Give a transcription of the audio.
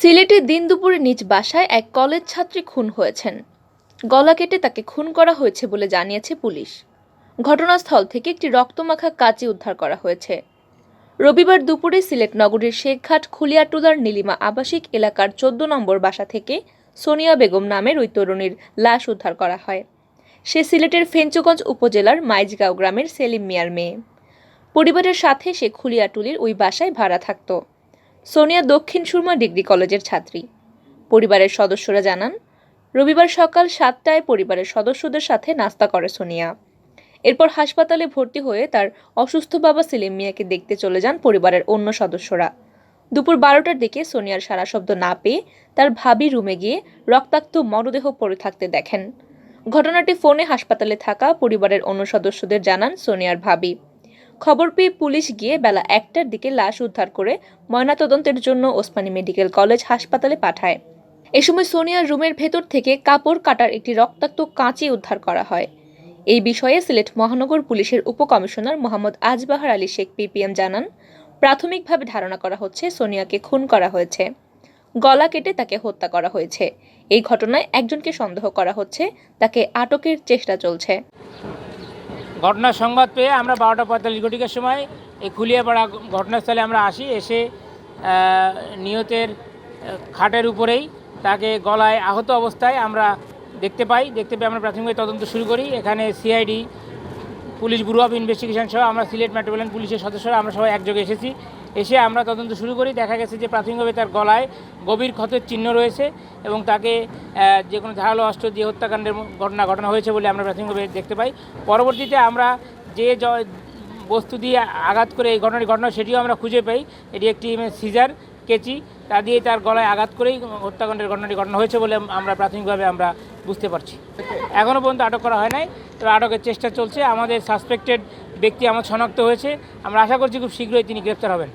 সিলেটে দিন দুপুরে নিজ বাসায় এক কলেজ ছাত্রী খুন হয়েছেন। গলা কেটে তাকে খুন করা হয়েছে বলে জানিয়েছে পুলিশ। ঘটনাস্থল থেকে একটি রক্তমাখা কাঁচি উদ্ধার করা হয়েছে। রবিবার দুপুরে সিলেট নগরীর শেখঘাট খুলিয়াটুলার নীলিমা আবাসিক এলাকার 14 নম্বর বাসা থেকে সোনিয়া বেগম নামের ওই তরুণীর লাশ উদ্ধার করা হয়। সে সিলেটের ফেঞ্চগঞ্জ উপজেলার মাইজগাঁও গ্রামের সেলিম মিয়ার মেয়ে। পরিবারের সাথে সে খুলিয়াটুলির ওই বাসায় ভাড়া থাকত। সোনিয়া দক্ষিণ সুরমা ডিগ্রি কলেজের ছাত্রী। পরিবারের সদস্যরা জানান, রবিবার সকাল 7টায় পরিবারের সদস্যদের সাথে নাস্তা করে সোনিয়া। এরপর হাসপাতালে ভর্তি হয়ে তার অসুস্থ বাবা সেলিম মিয়াকে দেখতে চলে যান পরিবারের অন্য সদস্যরা। দুপুর 12টার দিকে সোনিয়ার সারা শব্দ না পেয়ে তার ভাবি রুমে গিয়ে রক্তাক্ত মরদেহ পড়ে থাকতে দেখেন। ঘটনাটি ফোনে হাসপাতালে থাকা পরিবারের অন্য সদস্যদের জানান সোনিয়ার ভাবি। খবর পেয়ে পুলিশ গিয়ে বেলা 1টার দিকে লাশ উদ্ধার করে ময়নাতদন্তের জন্য ওসমানী মেডিকেল কলেজ হাসপাতালে পাঠায়। এ সময় সোনিয়ার রুমের ভেতর থেকে কাপড় কাটার একটি রক্তাক্ত কাঁচি উদ্ধার করা হয়। এই বিষয়ে সিলেট মহানগর পুলিশের উপকমিশনার মোহাম্মদ আজবাহার আলী শেখ পিপিএম জানান, প্রাথমিকভাবে ধারণা করা হচ্ছে সোনিয়াকে খুন করা হয়েছে। গলা কেটে তাকে হত্যা করা হয়েছে। এই ঘটনায় একজনকে সন্দেহ করা হচ্ছে, তাকে আটকের চেষ্টা চলছে। ঘটনার সংবাদ পেয়ে আমরা 12:45 সময় এই খুলিয়াপাড়া ঘটনাস্থলে আমরা আসি। এসে নিহতের খাটের উপরেই তাকে গলায় আহত অবস্থায় আমরা দেখতে পাই আমরা প্রাথমিকভাবে তদন্ত শুরু করি। এখানে CID, police bureau of investigation সহ আমরা সিলেট মেট্রোপলিটন পুলিশের সদস্যরা আমরা সবাই একযোগে এসে আমরা তদন্ত শুরু করি। দেখা গেছে যে প্রাথমিকভাবে তার গলায় গভীর ক্ষতের চিহ্ন রয়েছে এবং তাকে যে কোনো ধারালো অস্ত্র দিয়ে হত্যাকাণ্ডের ঘটনা হয়েছে বলে আমরা প্রাথমিকভাবে দেখতে পাই। পরবর্তীতে আমরা যে বস্তু দিয়ে আঘাত করে এই ঘটনা সেটিও আমরা খুঁজে পাই। এটি একটি সিজার কেচি, তা দিয়ে তার গলায় আঘাত করেই হত্যাকাণ্ডের ঘটনা হয়েছে বলে আমরা প্রাথমিকভাবে আমরা বুঝতে পারছি। এখনও পর্যন্ত আটক করা হয় নাই, তবে আটকের চেষ্টা চলছে। আমাদের সাসপেক্টেড ব্যক্তি আমার শনাক্ত হয়েছে। আমরা আশা করছি খুব শীঘ্রই তিনি গ্রেপ্তার হবেন।